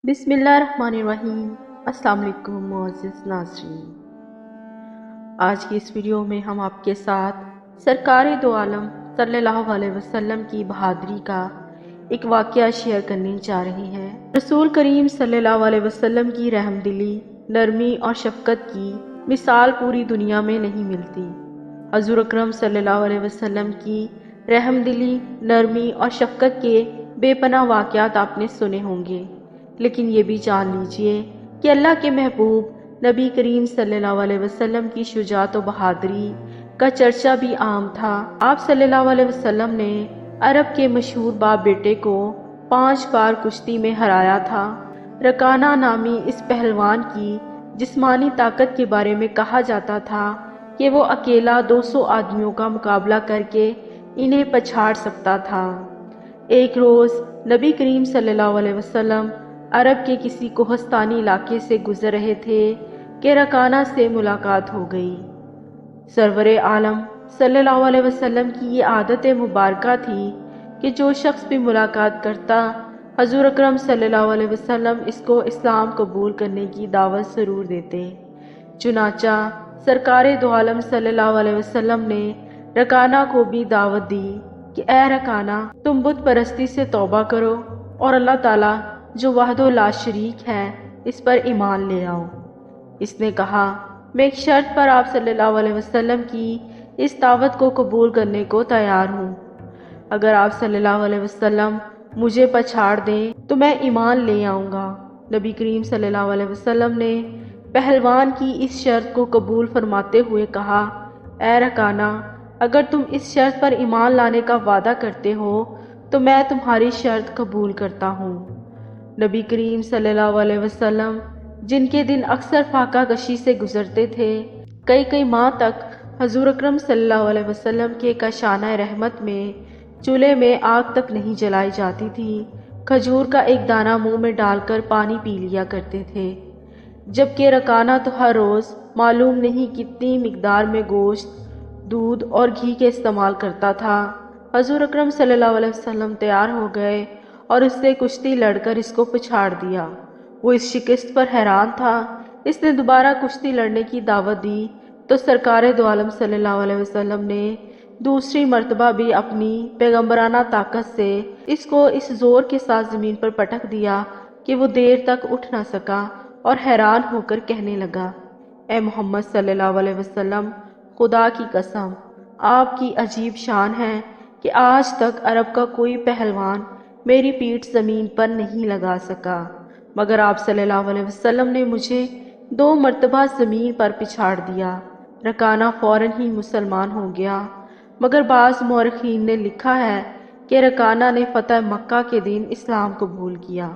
بسم اللہ الرحمن الرحیم۔ السلام علیکم معزز ناظرین، آج کی اس ویڈیو میں ہم آپ کے ساتھ سرکار دو عالم صلی اللہ علیہ وسلم کی بہادری کا ایک واقعہ شیئر کرنے جا رہے ہیں۔ رسول کریم صلی اللہ علیہ وسلم کی رحم دلی، نرمی اور شفقت کی مثال پوری دنیا میں نہیں ملتی۔ حضور اکرم صلی اللہ علیہ وسلم کی رحم دلی، نرمی اور شفقت کے بے پناہ واقعات آپ نے سنے ہوں گے، لیکن یہ بھی جان لیجئے کہ اللہ کے محبوب نبی کریم صلی اللہ علیہ وسلم کی شجاعت و بہادری کا چرچا بھی عام تھا۔ آپ صلی اللہ علیہ وسلم نے عرب کے مشہور باپ بیٹے کو 5 بار کشتی میں ہرایا تھا۔ رکانہ نامی اس پہلوان کی جسمانی طاقت کے بارے میں کہا جاتا تھا کہ وہ اکیلا 200 آدمیوں کا مقابلہ کر کے انہیں پچھاڑ سکتا تھا۔ ایک روز نبی کریم صلی اللہ علیہ وسلم عرب کے کسی کوہستانی علاقے سے گزر رہے تھے کہ رکانہ سے ملاقات ہو گئی۔ سرور عالم صلی اللہ علیہ وسلم کی یہ عادت مبارکہ تھی کہ جو شخص بھی ملاقات کرتا، حضور اکرم صلی اللہ علیہ وسلم اس کو اسلام قبول کرنے کی دعوت ضرور دیتے۔ چنانچہ سرکار دو عالم صلی اللہ علیہ وسلم نے رکانہ کو بھی دعوت دی کہ اے رکانہ، تم بت پرستی سے توبہ کرو اور اللہ تعالیٰ جو وحدہ لا شریک ہے اس پر ایمان لے آؤ۔ اس نے کہا، میں ایک شرط پر آپ صلی اللہ علیہ وسلم کی اس دعوت کو قبول کرنے کو تیار ہوں۔ اگر آپ صلی اللہ علیہ وسلم مجھے پچھاڑ دیں تو میں ایمان لے آؤں گا۔ نبی کریم صلی اللہ علیہ وسلم نے پہلوان کی اس شرط کو قبول فرماتے ہوئے کہا، اے رکانہ، اگر تم اس شرط پر ایمان لانے کا وعدہ کرتے ہو تو میں تمہاری شرط قبول کرتا ہوں۔ نبی کریم صلی اللہ علیہ وسلم، جن کے دن اکثر فاقہ کشی سے گزرتے تھے، کئی ماہ تک حضور اکرم صلی اللہ علیہ وسلم کے کاشانہ رحمت میں چولہے میں آگ تک نہیں جلائی جاتی تھی، کھجور کا ایک دانہ منہ میں ڈال کر پانی پی لیا کرتے تھے، جبکہ رکانہ تو ہر روز معلوم نہیں کتنی مقدار میں گوشت، دودھ اور گھی کے استعمال کرتا تھا۔ حضور اکرم صلی اللہ علیہ وسلم تیار ہو گئے اور اس سے کشتی لڑ کر اس کو پچھاڑ دیا۔ وہ اس شکست پر حیران تھا۔ اس نے دوبارہ کشتی لڑنے کی دعوت دی تو سرکار دو عالم صلی اللہ علیہ وسلم نے دوسری مرتبہ بھی اپنی پیغمبرانہ طاقت سے اس کو اس زور کے ساتھ زمین پر پٹک دیا کہ وہ دیر تک اٹھ نہ سکا اور حیران ہو کر کہنے لگا، اے محمد صلی اللہ علیہ وسلم، خدا کی قسم، آپ کی عجیب شان ہے کہ آج تک عرب کا کوئی پہلوان میری پیٹھ زمین پر نہیں لگا سکا، مگر آپ صلی اللہ علیہ وسلم نے مجھے 2 مرتبہ زمین پر پچھاڑ دیا۔ رکانہ فوراً ہی مسلمان ہو گیا، مگر بعض مورخین نے لکھا ہے کہ رکانہ نے فتح مکہ کے دن اسلام قبول کیا۔